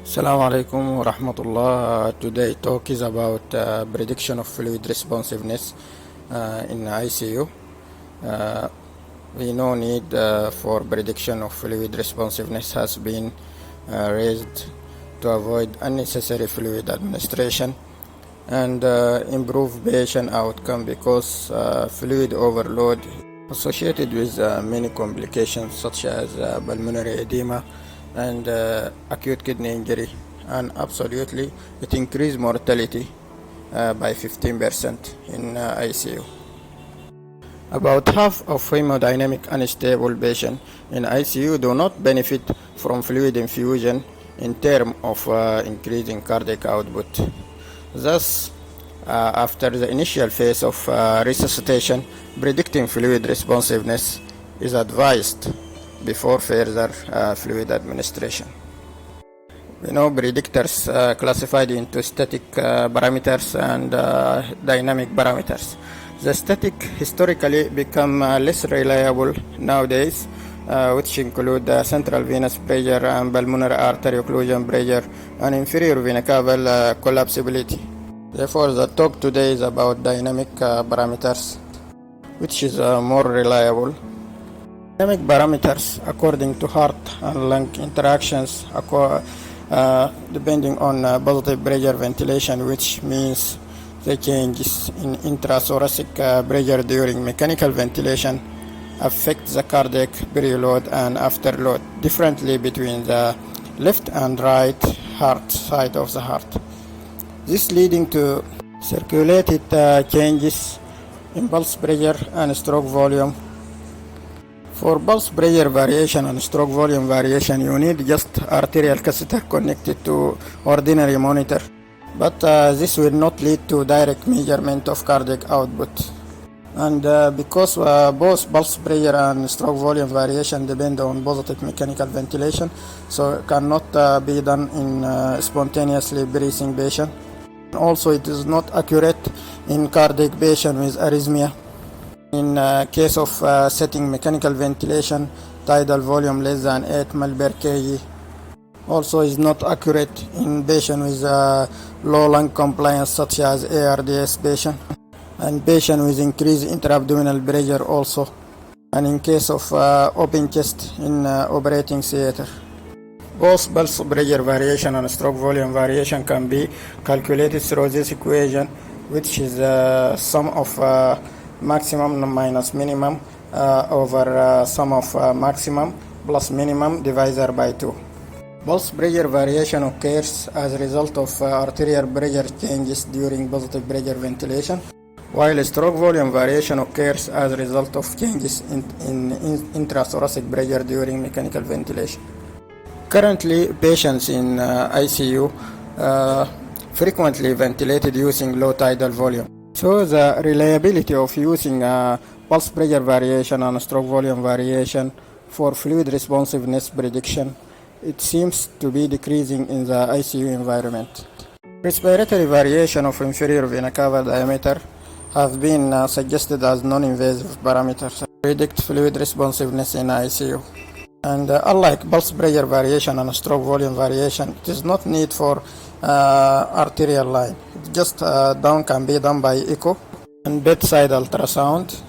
Assalamu alaikum wa rahmatullah. Today talk is about prediction of fluid responsiveness in ICU. Uh, we know need for prediction of fluid responsiveness has been raised to avoid unnecessary fluid administration and improve patient outcome because fluid overload associated with many complications such as pulmonary edema and acute kidney injury, and absolutely it increased mortality by 15% in ICU. About half of hemodynamic unstable patients in ICU do not benefit from fluid infusion in terms of increasing cardiac output. Thus, after the initial phase of resuscitation, predicting fluid responsiveness is advised before further fluid administration. We know predictors classified into static parameters and dynamic parameters. The static historically become less reliable nowadays, which include central venous pressure and pulmonary artery occlusion pressure and inferior vena cava collapsibility. Therefore, the talk today is about dynamic parameters, which is more reliable. Dynamic parameters according to heart and lung interactions depending on positive pressure ventilation, which means the changes in intrathoracic pressure during mechanical ventilation affect the cardiac preload and afterload differently between the left and right heart side of the heart. This leading to circulated changes in pulse pressure and stroke volume. For pulse pressure variation and stroke volume variation, you need just arterial catheter connected to ordinary monitor, but this will not lead to direct measurement of cardiac output. And because both pulse pressure and stroke volume variation depend on positive mechanical ventilation, so it cannot be done in spontaneously breathing patient. Also, it is not accurate in cardiac patient with arrhythmia. In case of setting mechanical ventilation, tidal volume less than 8 ml per kg. Also is not accurate in patient with low lung compliance such as ARDS patient, and patient with increased intra-abdominal pressure also, and in case of open chest in operating theater. Both pulse pressure variation and stroke volume variation can be calculated through this equation, which is sum of maximum minus minimum over sum of maximum plus minimum divisor by 2. Pulse pressure variation occurs as a result of arterial pressure changes during positive pressure ventilation, while stroke volume variation occurs as a result of changes in intrathoracic pressure during mechanical ventilation. Currently, patients in ICU frequently ventilated using low tidal volume. So the reliability of using pulse pressure variation and stroke volume variation for fluid responsiveness prediction, it seems to be decreasing in the ICU environment. Respiratory variation of inferior vena cava diameter have been suggested as non-invasive parameters to predict fluid responsiveness in ICU. And unlike pulse pressure variation and stroke volume variation, it is not need for arterial line. It just down can be done by echo and bedside ultrasound.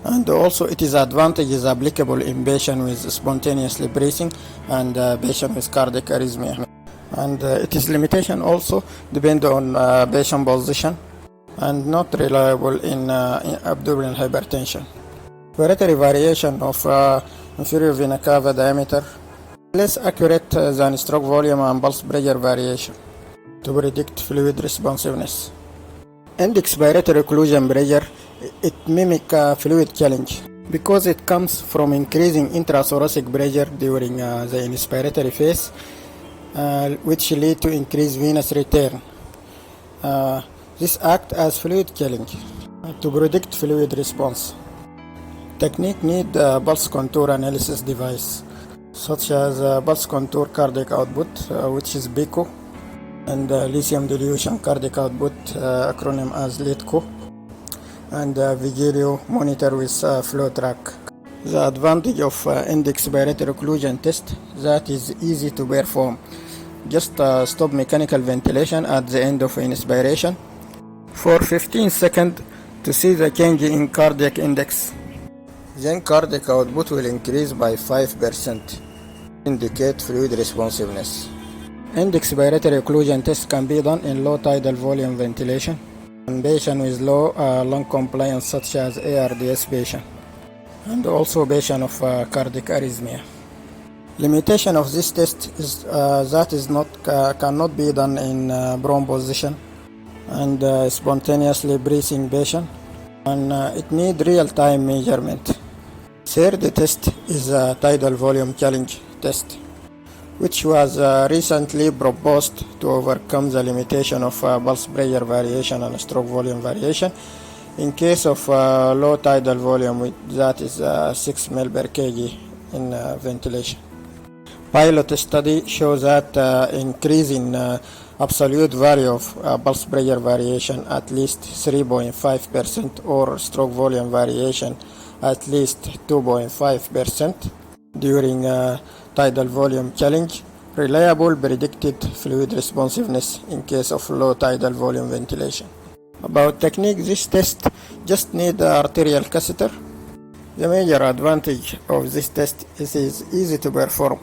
And also it is advantages applicable in patient with spontaneously breathing and patient with cardiac arrhythmia. And it is limitation also depend on patient position and not reliable in abdominal hypertension. Respiratory variation of inferior vena cava diameter less accurate than stroke volume and pulse pressure variation to predict fluid responsiveness. And expiratory occlusion pressure, it mimic fluid challenge because it comes from increasing intrathoracic pressure during the inspiratory phase, which lead to increased venous return. This act as fluid challenge to predict fluid response. Technique need pulse contour analysis device such as pulse contour cardiac output, which is BICO, and lithium dilution cardiac output, acronym as LITCO, and Vigilio monitor with flow track. The advantage of end expiratory occlusion test that is easy to perform just stop mechanical ventilation at the end of inspiration for 15 seconds to see the change in cardiac index. Then cardiac output will increase by 5%, indicate fluid responsiveness. End expiratory occlusion test can be done in low tidal volume ventilation in patients with low lung compliance such as ARDS patient, and also patient of cardiac arrhythmia. Limitation of this test is that is not cannot be done in prone position and spontaneously breathing patient, and it need real-time measurement. Third test is a tidal volume challenge test, which was recently proposed to overcome the limitation of pulse pressure variation and stroke volume variation in case of low tidal volume, that is 6 ml per kg in ventilation. Pilot study shows that increase in absolute value of pulse pressure variation at least 3.5% or stroke volume variation at least 2.5% during tidal volume challenge, reliable predicted fluid responsiveness in case of low tidal volume ventilation. About technique, this test just need the arterial catheter. The major advantage of this test is it is easy to perform.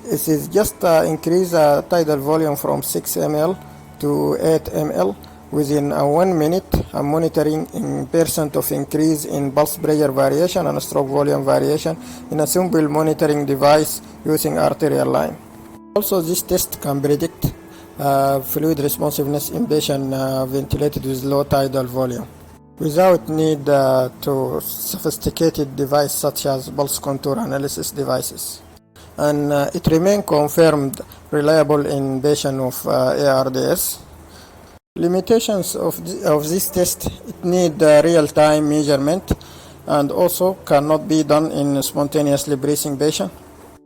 It is just increase tidal volume from 6 ml to 8 ml within 1 minute and monitoring in percent of increase in pulse pressure variation and stroke volume variation in a simple monitoring device using arterial line. Also, this test can predict fluid responsiveness in patient ventilated with low tidal volume without need to sophisticated device such as pulse contour analysis devices. And it remains confirmed reliable in patient of ARDS. Limitations of this test, it need real-time measurement and also cannot be done in spontaneously breathing patient.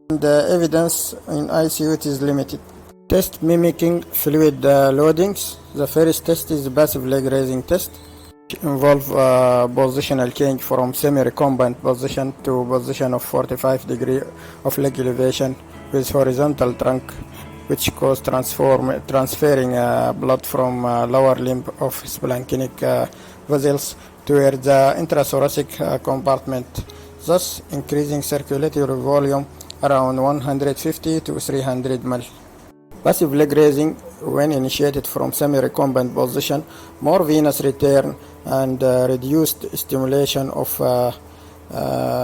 And the evidence in ICU it is limited. Test mimicking fluid loadings. The first test is passive leg raising test. Involve positional change from semi-recumbent position to position of 45 degree of leg elevation with horizontal trunk, which cause transferring blood from lower limb of splanchnic vessels toward the intrathoracic compartment, thus increasing circulatory volume around 150 to 300 ml. Passive leg raising, when initiated from semi-recumbent position, more venous return and reduced stimulation of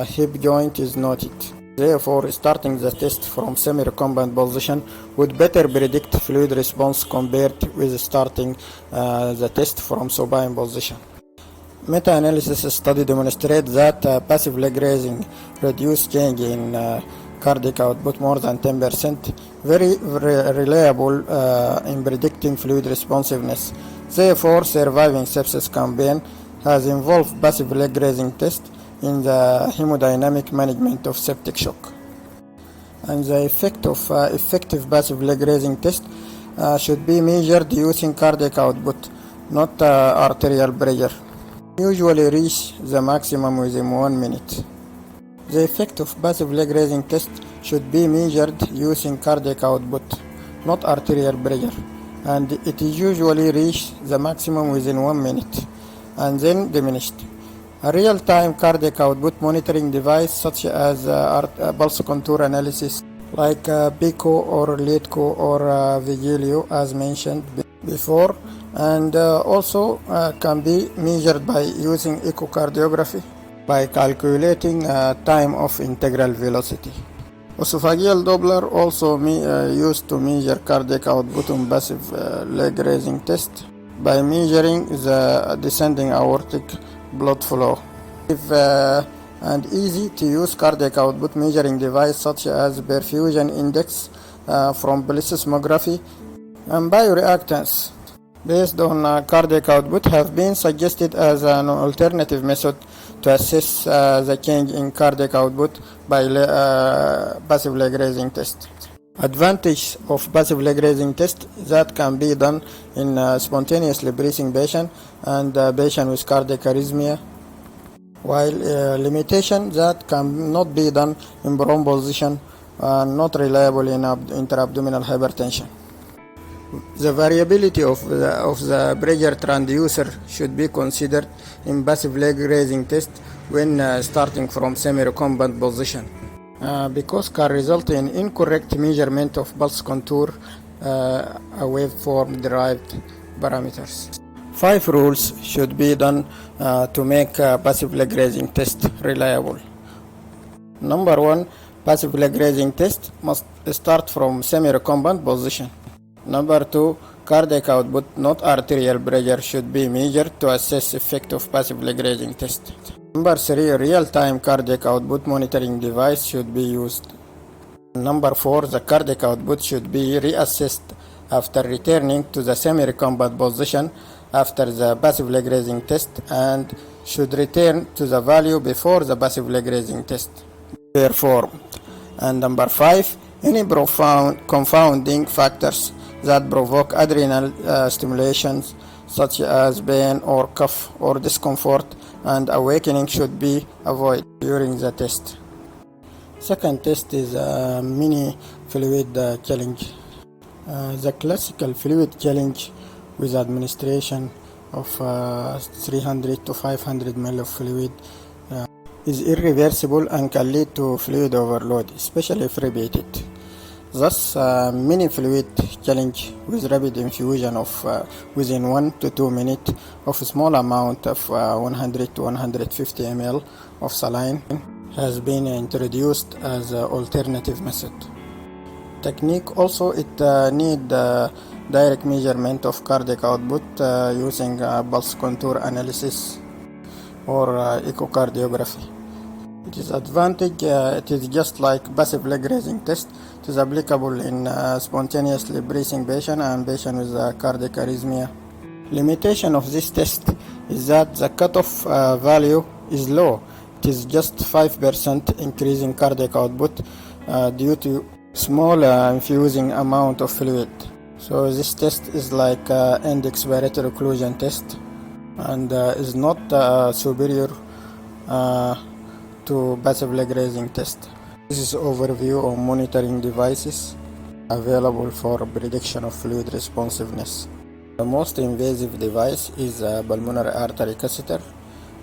hip joint is noted. Therefore, starting the test from semi-recumbent position would better predict fluid response compared with starting the test from supine position. Meta-analysis study demonstrates that passive leg raising reduced change in cardiac output more than 10%, very reliable in predicting fluid responsiveness. Therefore, surviving sepsis campaign has involved passive leg raising test in the hemodynamic management of septic shock. And the effect of effective passive leg raising test should be measured using cardiac output, not arterial pressure. Usually reach the maximum within 1 minute. The effect of passive leg raising test should be measured using cardiac output, not arterial pressure, and it is usually reach the maximum within 1 minute and then diminished. A real-time cardiac output monitoring device such as pulse contour analysis like PICO or LEADCO or Vigilio as mentioned before, and also can be measured by using echocardiography by calculating time of integral velocity. Esophageal Doppler also used to measure cardiac output on passive leg raising test by measuring the descending aortic blood flow. And easy to use cardiac output measuring device such as perfusion index from plethysmography and bioreactance based on cardiac output have been suggested as an alternative method to assess the change in cardiac output by passive leg raising test. Advantage of passive leg raising test that can be done in spontaneously breathing patient and patient with cardiac arrhythmia, while limitation that cannot be done in prone position not reliable in intra-abdominal hypertension. The variability of the pressure transducer should be considered in passive leg raising test when starting from semi-recumbent position, because can result in incorrect measurement of pulse contour, waveform derived parameters. 5 rules should be done to make passive leg raising test reliable. Number 1, passive leg raising test must start from semi-recumbent position. Number 2, cardiac output, not arterial pressure, should be measured to assess effect of passive leg raising test. Number 3, real-time cardiac output monitoring device should be used. Number 4, the cardiac output should be reassessed after returning to the semi-recumbent position after the passive leg raising test and should return to the value before the passive leg raising test performed. And number 5, any confounding factors that provoke adrenal stimulations such as pain or cough or discomfort and awakening should be avoided during the test. Second test is a mini fluid challenge. The classical fluid challenge with administration of 300 to 500 ml of fluid is irreversible and can lead to fluid overload, especially if repeated. Thus, mini fluid challenge with rapid infusion of within 1 to 2 minutes of a small amount of 100 to 150 ml of saline has been introduced as an alternative method. Technique also, it need direct measurement of cardiac output using pulse contour analysis or echocardiography. It is advantage, it is just like passive leg raising test. It is applicable in spontaneously breathing patient and patient with cardiac arrhythmia. Limitation of this test is that the cutoff value is low. It is just 5% increase in cardiac output due to small infusing amount of fluid. So this test is like end expiratory occlusion test and is not superior to passive leg raising test. This is overview of monitoring devices available for prediction of fluid responsiveness. The most invasive device is a pulmonary artery catheter,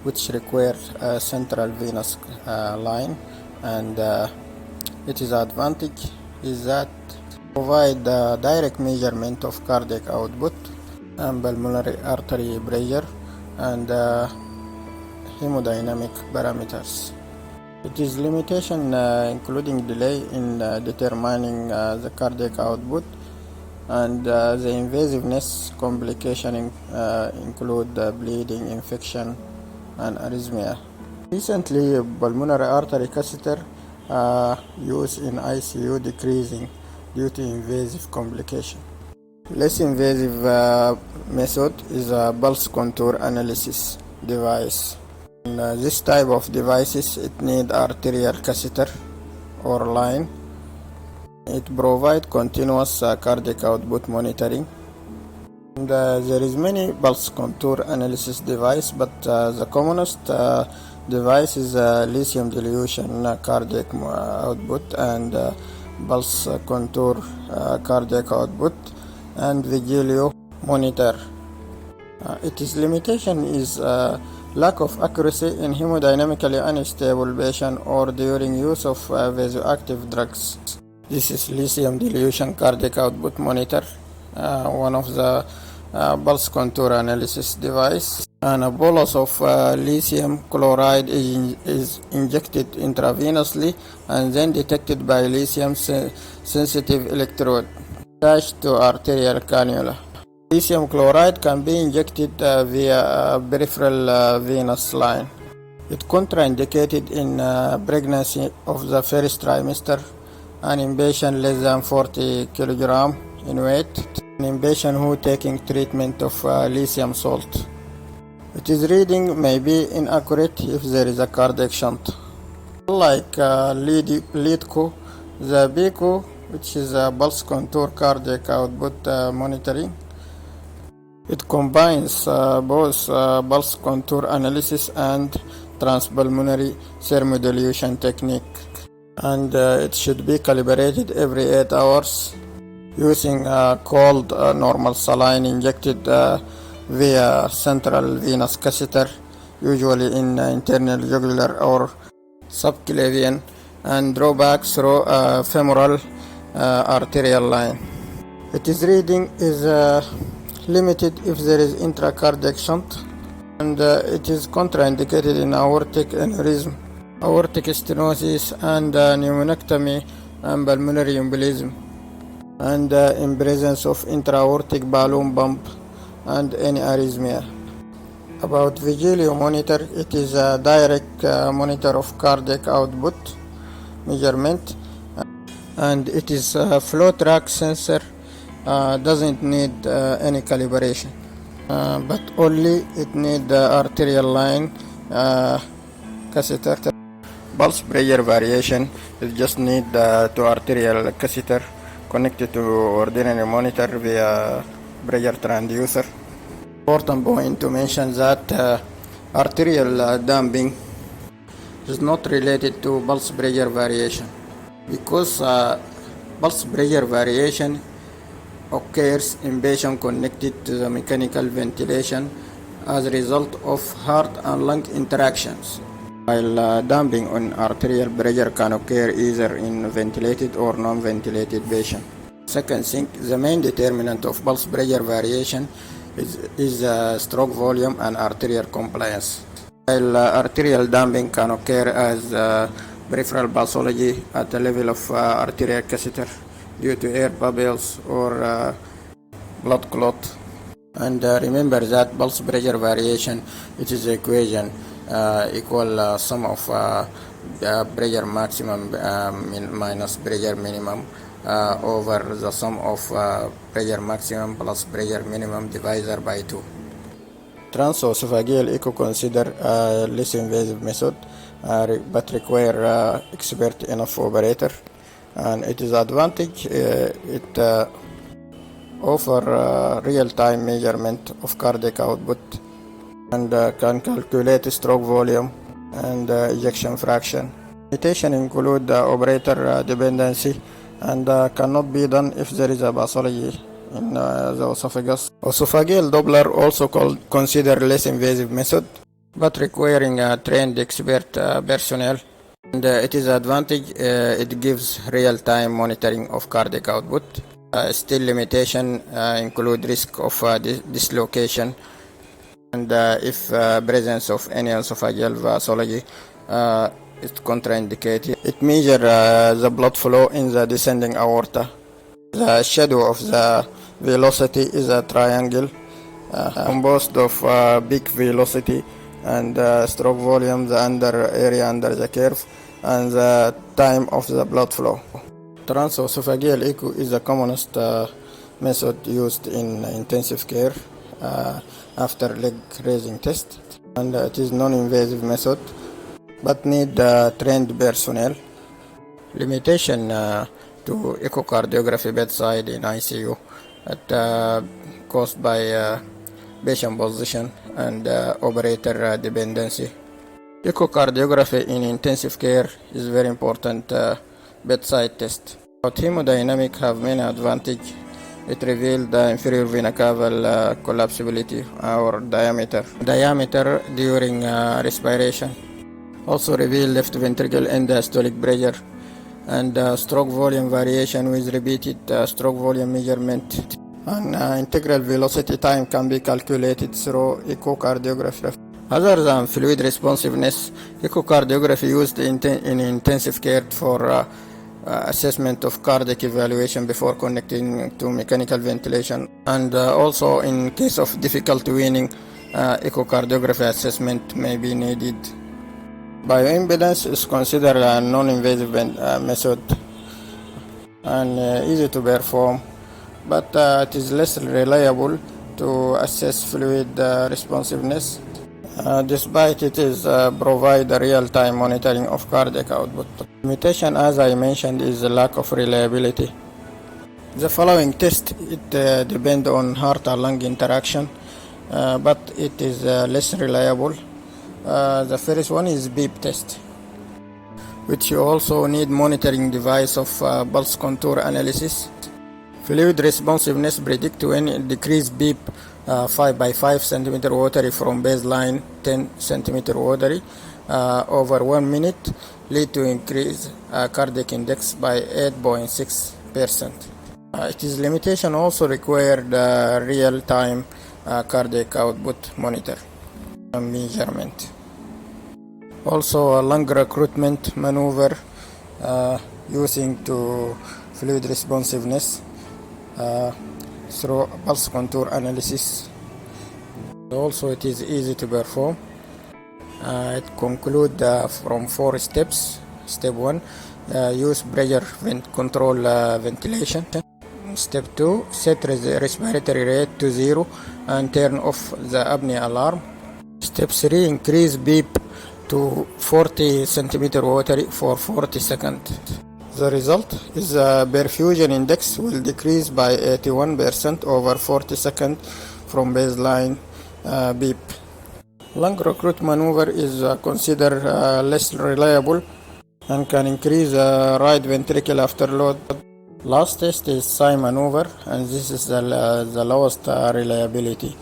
which requires a central venous line, and its advantage is that provide direct measurement of cardiac output and pulmonary artery pressure and hemodynamic parameters. It is limitation including delay in determining the cardiac output, and the invasiveness complication include bleeding, infection, and arrhythmia. Recently, pulmonary artery catheter use in ICU decreasing due to invasive complication. Less invasive method is a pulse contour analysis device. And, this type of devices, it need arterial catheter or line. It provide continuous cardiac output monitoring. And, there is many pulse contour analysis device, but the commonest device is lithium dilution cardiac output and pulse contour cardiac output and Vigilio monitor. Its limitation is lack of accuracy in hemodynamically unstable patient or during use of vasoactive drugs. This is lithium dilution cardiac output monitor, one of the pulse contour analysis device. And a bolus of lithium chloride is injected intravenously and then detected by lithium sensitive electrode attached to arterial cannula. Lithium chloride can be injected via a peripheral venous line. It contraindicated in pregnancy of the first trimester and in patients less than 40 kg in weight, and in patients who taking treatment of lithium salt. Its reading may be inaccurate if there is a cardiac shunt. Like LEADCO, the BICO, which is a pulse contour cardiac output monitoring, it combines both pulse contour analysis and transpulmonary thermodilution technique. and it should be calibrated every 8 hours using a cold normal saline injected via central venous catheter, usually in internal jugular or subclavian, and draw back through a femoral arterial line. Its reading is limited if there is intracardiac shunt, and it is contraindicated in aortic aneurysm, aortic stenosis, and pneumonectomy and pulmonary embolism, and in presence of intra-aortic balloon pump and any arrhythmia. About Vigilio monitor, it is a direct monitor of cardiac output measurement, and it is a flow track sensor, doesn't need any calibration, but only it need the arterial line catheter. Pulse pressure variation, it just need two arterial catheter connected to ordinary monitor via pressure transducer. Important point to mention that arterial damping is not related to pulse pressure variation, because pulse pressure variation occurs in patient connected to the mechanical ventilation as a result of heart and lung interactions, while damping on arterial pressure can occur either in ventilated or non-ventilated patient. Second thing, the main determinant of pulse pressure variation is stroke volume and arterial compliance, while arterial damping can occur as peripheral pathology at the level of arterial catheter due to air bubbles or blood clot. And remember that pulse pressure variation, it is the equation equal sum of pressure maximum minus pressure minimum over the sum of pressure maximum plus pressure minimum divided by 2. Transesophageal echo consider a less invasive method, but require expert enough operator, and it is advantage it offer real-time measurement of cardiac output, and can calculate stroke volume and ejection fraction. Limitation include operator dependency, and cannot be done if there is a pathology in the esophagus. Esophageal Doppler, also considered less invasive method, but requiring a trained expert personnel, and it is advantage it gives real-time monitoring of cardiac output. Still limitation include risk of dislocation, and if presence of any esophageal pathology is contraindicated. It measures the blood flow in the descending aorta. The shadow of the velocity is a triangle composed of peak velocity and stroke volume, the under area under the curve, and the time of the blood flow. Transesophageal echo is the commonest method used in intensive care after leg raising test, and it is non-invasive method but need trained personnel. Limitation to echocardiography bedside in ICU caused by patient position and operator dependency. Echocardiography in intensive care is very important bedside test. But hemodynamic have many advantage. It revealed the inferior vena cava collapsibility or diameter during respiration. Also reveal left ventricle end-diastolic pressure and stroke volume variation with repeated stroke volume measurement. And integral velocity time can be calculated through echocardiography. Other than fluid responsiveness, echocardiography used in intensive care for assessment of cardiac evaluation before connecting to mechanical ventilation, and also in case of difficult weaning, echocardiography assessment may be needed. Bioimpedance is considered a non-invasive method and easy to perform, but it is less reliable to assess fluid responsiveness, despite it is provide real-time monitoring of cardiac output. Limitation, as I mentioned, is the lack of reliability. The following test depend on heart and lung interaction, but it is less reliable. The first one is beep test. which you also need monitoring device of pulse contour analysis. Fluid responsiveness predict when decrease beep 5 by 5 centimeter watery from baseline 10 centimeter watery over 1 minute lead to increase cardiac index by 8.6%. It is limitation also required real-time cardiac output monitor measurement. Also a lung recruitment maneuver using to fluid responsiveness through pulse contour analysis. Also it is easy to perform. It concludes from 4 steps. Step 1, use pressure control ventilation. Step 2, set respiratory rate to 0 and turn off the apnea alarm. Step 3, increase beep to 40 centimeter watery for 40 seconds. The result is the perfusion index will decrease by 81% over 40 seconds from baseline beep. Lung recruit maneuver is considered less reliable and can increase right ventricle afterload. Last test is sigh maneuver, and this is the lowest reliability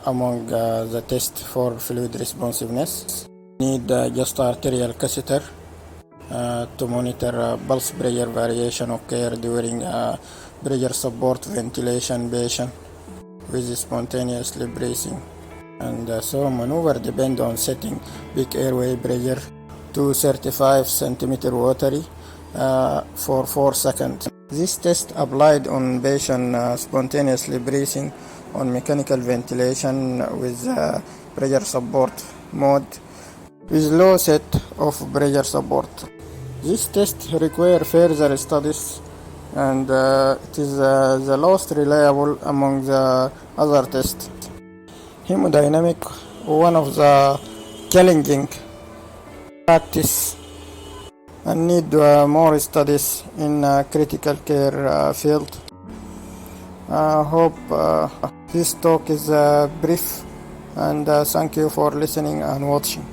among the test for fluid responsiveness. Need just arterial catheter to monitor pulse pressure variation occur during pressure support ventilation patient with spontaneously breathing. And so maneuver depend on setting peak airway pressure to 35 centimeter watery for 4 seconds. This test applied on patient spontaneously breathing on mechanical ventilation with pressure support mode with low set of pressure support. This test require further studies, and it is the most reliable among the other tests. Hemodynamic, one of the challenging practice and need more studies in critical care field. I hope this talk is brief, and thank you for listening and watching.